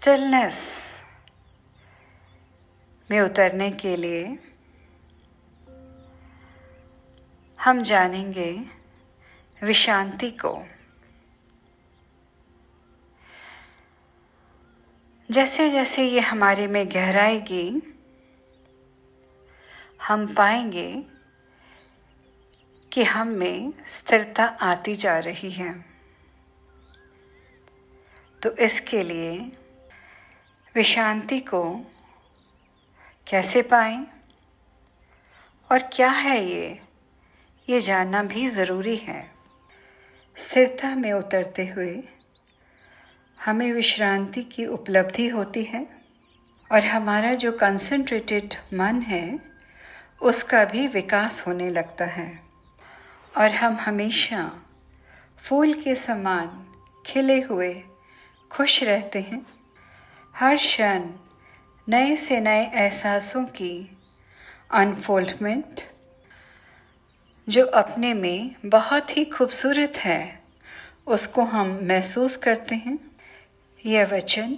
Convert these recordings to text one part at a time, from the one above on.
Stillness में उतरने के लिए हम जानेंगे विश्रांति को। जैसे जैसे ये हमारे में गहराएगी, हम पाएंगे कि हम में स्थिरता आती जा रही है। तो इसके लिए विश्रांति को कैसे पाएं और क्या है ये जानना भी ज़रूरी है। स्थिरता में उतरते हुए हमें विश्रांति की उपलब्धि होती है और हमारा जो कंसंट्रेटेड मन है उसका भी विकास होने लगता है और हम हमेशा फूल के समान खिले हुए खुश रहते हैं। हर क्षण नए से नए एहसासों की अनफोल्डमेंट जो अपने में बहुत ही खूबसूरत है उसको हम महसूस करते हैं। यह वचन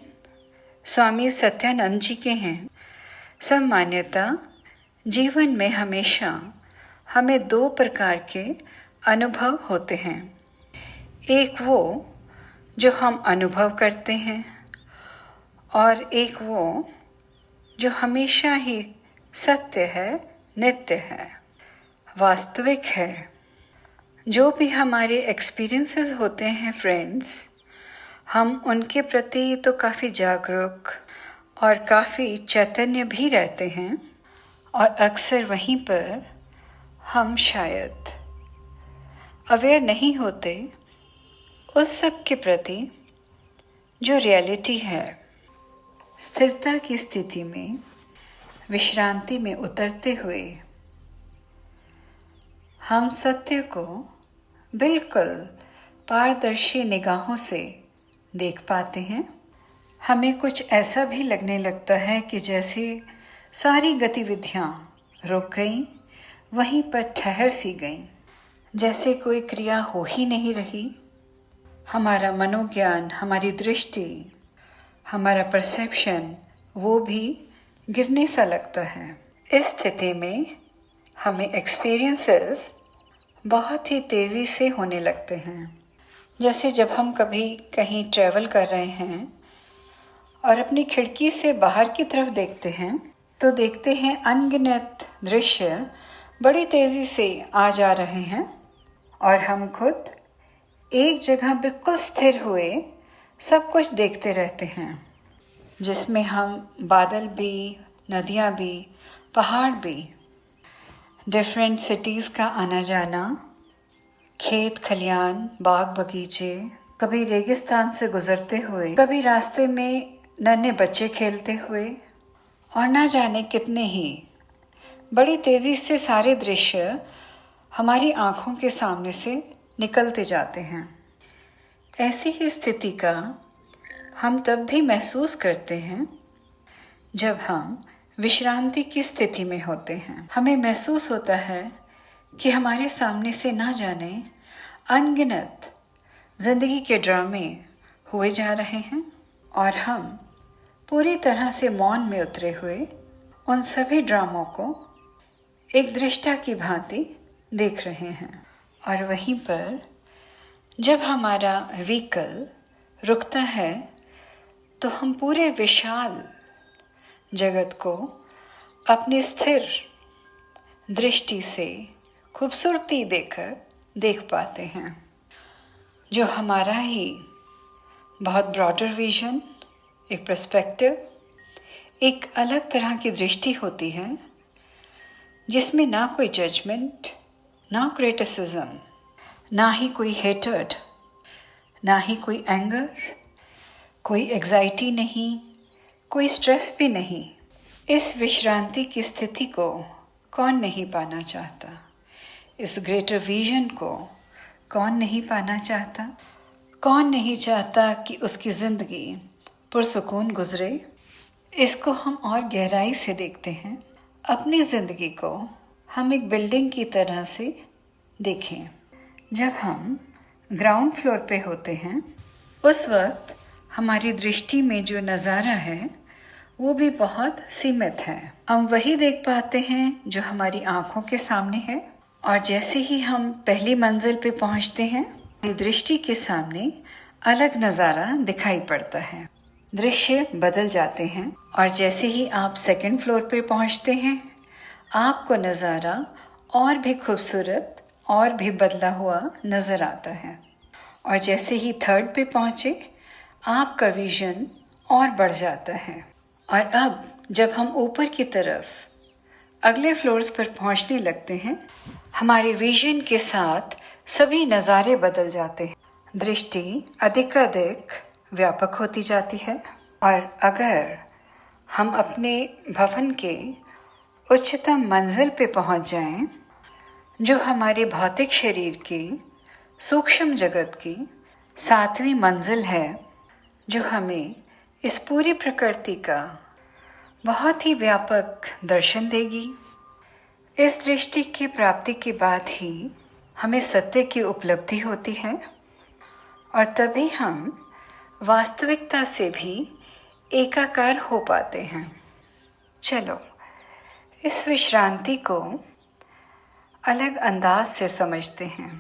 स्वामी सत्यानंद जी के हैं। सामान्यतः जीवन में हमेशा हमें दो प्रकार के अनुभव होते हैं। एक वो जो हम अनुभव करते हैं और एक वो जो हमेशा ही सत्य है, नित्य है, वास्तविक है। जो भी हमारे एक्सपीरियंसेस होते हैं फ्रेंड्स, हम उनके प्रति तो काफ़ी जागरूक और काफ़ी चैतन्य भी रहते हैं और अक्सर वहीं पर हम शायद अवेयर नहीं होते उस सब के प्रति जो रियलिटी है। स्थिरता की स्थिति में विश्रांति में उतरते हुए हम सत्य को बिल्कुल पारदर्शी निगाहों से देख पाते हैं। हमें कुछ ऐसा भी लगने लगता है कि जैसे सारी गतिविधियां रुक गईं, वहीं पर ठहर सी गईं, जैसे कोई क्रिया हो ही नहीं रही। हमारा मनोज्ञान, हमारी दृष्टि, हमारा परसेप्शन वो भी गिरने सा लगता है। इस स्थिति में हमें एक्सपीरियंसेस बहुत ही तेज़ी से होने लगते हैं। जैसे जब हम कभी कहीं ट्रैवल कर रहे हैं और अपनी खिड़की से बाहर की तरफ देखते हैं तो देखते हैं अनगिनत दृश्य बड़ी तेज़ी से आ जा रहे हैं और हम खुद एक जगह बिल्कुल स्थिर हुए सब कुछ देखते रहते हैं, जिसमें हम बादल भी, नदियाँ भी, पहाड़ भी, डिफरेंट सिटीज़ का आना जाना, खेत खलियान, बाग बगीचे, कभी रेगिस्तान से गुजरते हुए, कभी रास्ते में नन्हे बच्चे खेलते हुए और ना जाने कितने ही बड़ी तेज़ी से सारे दृश्य हमारी आँखों के सामने से निकलते जाते हैं। ऐसी ही स्थिति का हम तब भी महसूस करते हैं जब हम विश्रांति की स्थिति में होते हैं। हमें महसूस होता है कि हमारे सामने से ना जाने अनगिनत जिंदगी के ड्रामे हुए जा रहे हैं और हम पूरी तरह से मौन में उतरे हुए उन सभी ड्रामों को एक दृष्टा की भांति देख रहे हैं। और वहीं पर जब हमारा व्हीकल रुकता है तो हम पूरे विशाल जगत को अपनी स्थिर दृष्टि से खूबसूरती देकर देख पाते हैं। जो हमारा ही बहुत ब्रॉडर विजन, एक पर्सपेक्टिव, एक अलग तरह की दृष्टि होती है जिसमें ना कोई जजमेंट, ना क्रिटिसिज्म, ना ही कोई हेटर्ड, ना ही कोई एंगर, कोई एग्जाइटी नहीं, कोई स्ट्रेस भी नहीं। इस विश्रांति की स्थिति को कौन नहीं पाना चाहता? इस ग्रेटर विजन को कौन नहीं पाना चाहता? कौन नहीं चाहता कि उसकी ज़िंदगी पुरसुकून गुजरे? इसको हम और गहराई से देखते हैं। अपनी ज़िंदगी को हम एक बिल्डिंग की तरह से देखें। जब हम ग्राउंड फ्लोर पे होते हैं उस वक्त हमारी दृष्टि में जो नज़ारा है वो भी बहुत सीमित है। हम वही देख पाते हैं जो हमारी आँखों के सामने है, और जैसे ही हम पहली मंजिल पे पहुँचते हैं, हमारी दृष्टि के सामने अलग नज़ारा दिखाई पड़ता है। दृश्य बदल जाते हैं, और जैसे ही आप सेकंड फ्लोर पे पहुँचते हैं, आपको नज़ारा और भी खूबसूरत और भी बदला हुआ नज़र आता है। और जैसे ही थर्ड पे पहुँचे, आपका विज़न और बढ़ जाता है। और अब जब हम ऊपर की तरफ अगले फ्लोर्स पर पहुंचने लगते हैं, हमारे विजन के साथ सभी नज़ारे बदल जाते हैं। दृष्टि अधिक व्यापक होती जाती है, और अगर हम अपने भवन के उच्चतम मंजिल पे पहुंच जाएं, जो हमारे भौतिक शरीर की सूक्ष्म जगत की 7वीं मंजिल है, जो हमें इस पूरी प्रकृति का बहुत ही व्यापक दर्शन देगी। इस दृष्टि की प्राप्ति के बाद ही हमें सत्य की उपलब्धि होती है, और तभी हम वास्तविकता से भी एकाकार हो पाते हैं। चलो इस विश्रांति को अलग अंदाज से समझते हैं।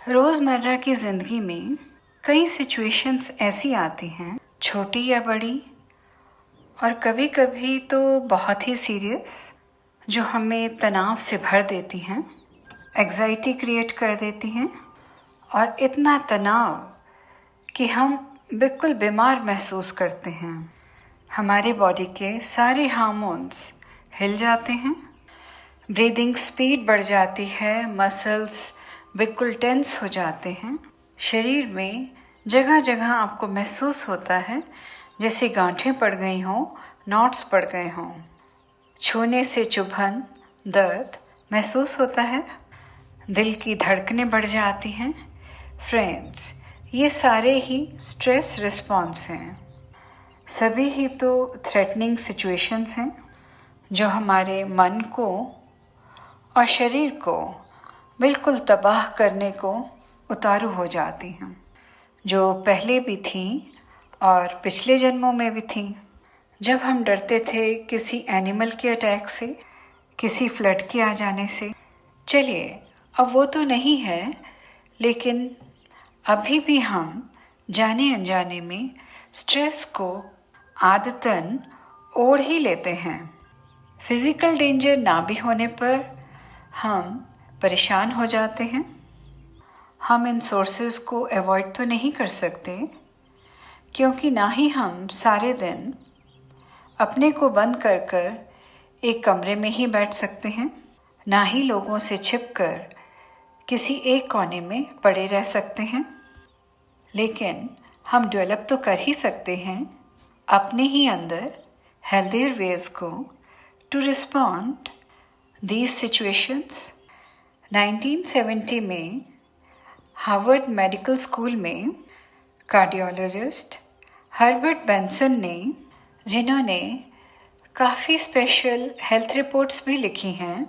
रोज़मर्रा की ज़िंदगी में कई सिचुएशंस ऐसी आती हैं, छोटी या बड़ी, और कभी कभी तो बहुत ही सीरियस, जो हमें तनाव से भर देती हैं, एंग्जाइटी क्रिएट कर देती हैं, और इतना तनाव कि हम बिल्कुल बीमार महसूस करते हैं। हमारे बॉडी के सारे हार्मोन्स हिल जाते हैं, ब्रीदिंग स्पीड बढ़ जाती है, मसल्स बिल्कुल टेंस हो जाते हैं, शरीर में जगह जगह आपको महसूस होता है जैसे गांठें पड़ गई हों, नॉट्स पड़ गए हों, छूने से चुभन, दर्द महसूस होता है, दिल की धड़कनें बढ़ जाती हैं। फ्रेंड्स, ये सारे ही स्ट्रेस रिस्पॉन्स हैं, सभी ही तो थ्रेटनिंग सिचुएशंस हैं, जो हमारे मन को और शरीर को बिल्कुल तबाह करने को उतारू हो जाती हैं, जो पहले भी थी और पिछले जन्मों में भी थी। जब हम डरते थे किसी एनिमल के अटैक से, किसी फ्लड के आ जाने से, चलिए अब वो तो नहीं है, लेकिन अभी भी हम जाने अनजाने में स्ट्रेस को आदतन ओढ़ ही लेते हैं। फिज़िकल डेंजर ना भी होने पर हम परेशान हो जाते हैं। हम इन सोर्सेज को अवॉइड तो नहीं कर सकते, क्योंकि ना ही हम सारे दिन अपने को बंद कर कर एक कमरे में ही बैठ सकते हैं, ना ही लोगों से छिपकर किसी एक कोने में पड़े रह सकते हैं। लेकिन हम डेवलप तो कर ही सकते हैं अपने ही अंदर हेल्दियर वेज को टू रिस्पॉन्ड दीज सिचुएशंस। 1970 में हार्वर्ड मेडिकल स्कूल में कार्डियोलॉजिस्ट हर्बर्ट बेंसन ने, जिन्होंने काफ़ी स्पेशल हेल्थ रिपोर्ट्स भी लिखी हैं,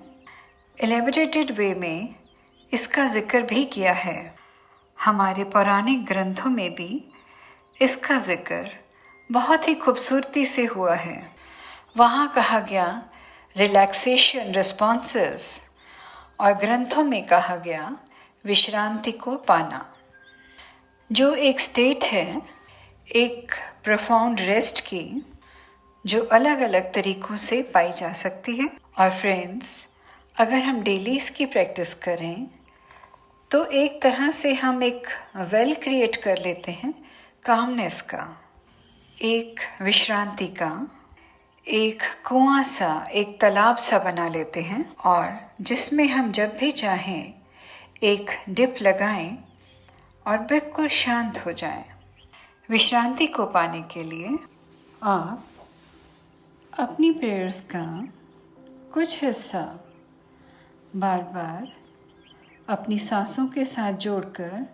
एलेबोरेटेड वे में इसका जिक्र भी किया है। हमारे पौराणिक ग्रंथों में भी इसका जिक्र बहुत ही खूबसूरती से हुआ है। वहाँ कहा गया रिलैक्सेशन रिस्पॉन्सेस, और ग्रंथों में कहा गया विश्रांति को पाना, जो एक स्टेट है एक प्रोफाउंड रेस्ट की, जो अलग अलग तरीक़ों से पाई जा सकती है। और फ्रेंड्स, अगर हम डेली इसकी प्रैक्टिस करें तो एक तरह से हम एक वेल क्रिएट कर लेते हैं, कामनेस का, एक विश्रांति का, एक कुआं सा, एक तालाब सा बना लेते हैं, और जिसमें हम जब भी चाहें एक डिप लगाएं और बिल्कुल शांत हो जाएं। विश्रांति को पाने के लिए आप अपनी प्रेयर्स का कुछ हिस्सा बार बार अपनी सांसों के साथ जोड़कर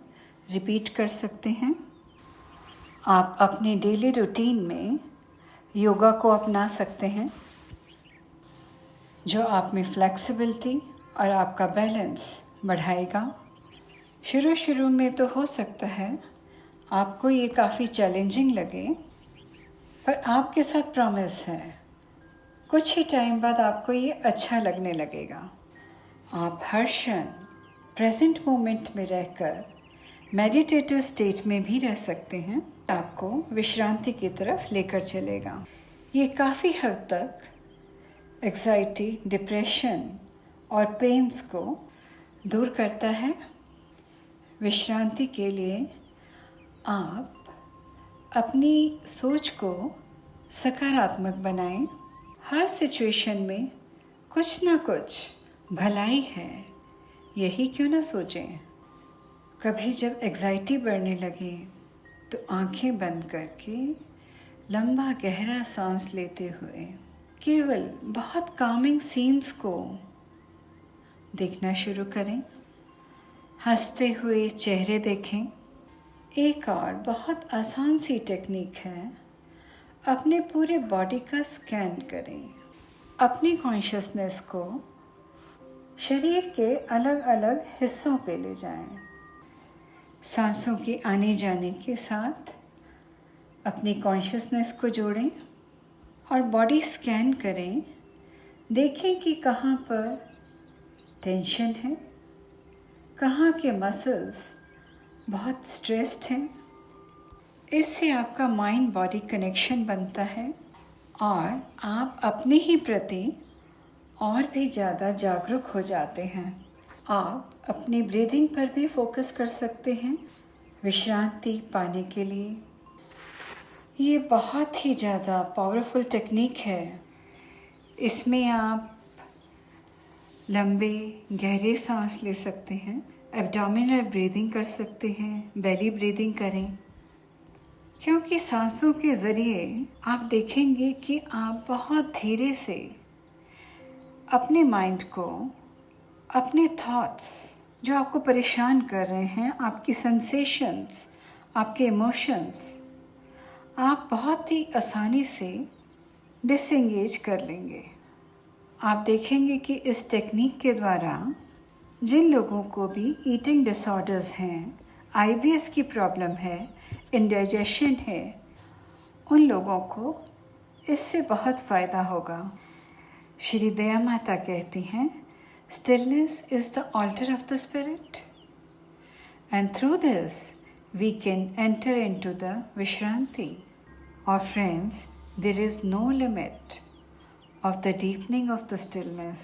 रिपीट कर सकते हैं। आप अपने डेली रूटीन में योगा को अपना सकते हैं, जो आप में फ्लेक्सिबिलिटी और आपका बैलेंस बढ़ाएगा। शुरू में तो हो सकता है आपको ये काफ़ी चैलेंजिंग लगे, पर आपके साथ प्रॉमिस है कुछ ही टाइम बाद आपको ये अच्छा लगने लगेगा। आप हर क्षण प्रेजेंट मोमेंट में रहकर मेडिटेटिव स्टेट में भी रह सकते हैं। आपको विश्रांति की तरफ लेकर चलेगा। ये काफ़ी हद तक एंग्जाइटी, डिप्रेशन और पेन्स को दूर करता है। विश्रांति के लिए आप अपनी सोच को सकारात्मक बनाएं। हर सिचुएशन में कुछ ना कुछ भलाई है, यही क्यों ना सोचें। कभी जब एंग्जाइटी बढ़ने लगे तो आंखें बंद करके लंबा गहरा सांस लेते हुए केवल बहुत कामिंग सीन्स को देखना शुरू करें। हंसते हुए चेहरे देखें। एक और बहुत आसान सी टेक्निक है, अपने पूरे बॉडी का स्कैन करें। अपनी कॉन्शियसनेस को शरीर के अलग अलग हिस्सों पे ले जाएं। सांसों के आने जाने के साथ अपनी कॉन्शियसनेस को जोड़ें और बॉडी स्कैन करें। देखें कि कहाँ पर टेंशन है, कहाँ के मसल्स बहुत स्ट्रेस्ड हैं। इससे आपका माइंड बॉडी कनेक्शन बनता है और आप अपने ही प्रति और भी ज़्यादा जागरूक हो जाते हैं। आप अपनी ब्रीदिंग पर भी फोकस कर सकते हैं विश्रांति पाने के लिए। ये बहुत ही ज़्यादा पावरफुल टेक्निक है। इसमें आप लंबे गहरे सांस ले सकते हैं, एब्डोमिनल ब्रीदिंग कर सकते हैं, बेली ब्रीदिंग करें, क्योंकि सांसों के ज़रिए आप देखेंगे कि आप बहुत धीरे से अपने माइंड को, अपने थॉट्स जो आपको परेशान कर रहे हैं, आपकी सेंसेशंस, आपके इमोशंस, आप बहुत ही आसानी से डिसएंगेज कर लेंगे। आप देखेंगे कि इस टेक्निक के द्वारा जिन लोगों को भी ईटिंग डिसऑर्डर्स हैं, आईबीएस की प्रॉब्लम है, इंडाइजेशन है, उन लोगों को इससे बहुत फ़ायदा होगा। श्री दया माता कहती हैं, stillness is the altar of the spirit and through this we can enter into the विश्रांति। और friends, there is no limit of the deepening of the stillness।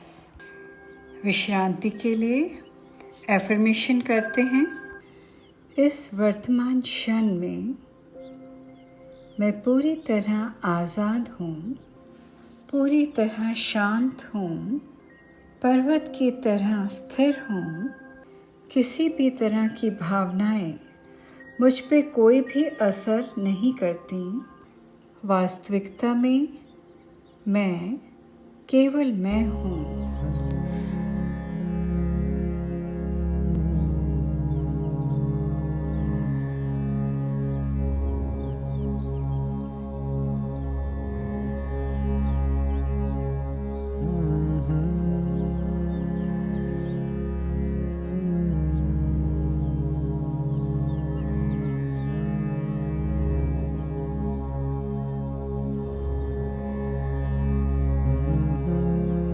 विश्रांति के लिए एफर्मेशन करते हैं। इस वर्तमान क्षण में मैं पूरी तरह आज़ाद हूँ, पूरी तरह शांत हूँ, पर्वत की तरह स्थिर हूँ। किसी भी तरह की भावनाएं मुझ पे कोई भी असर नहीं करती। वास्तविकता में मैं केवल मैं हूँ।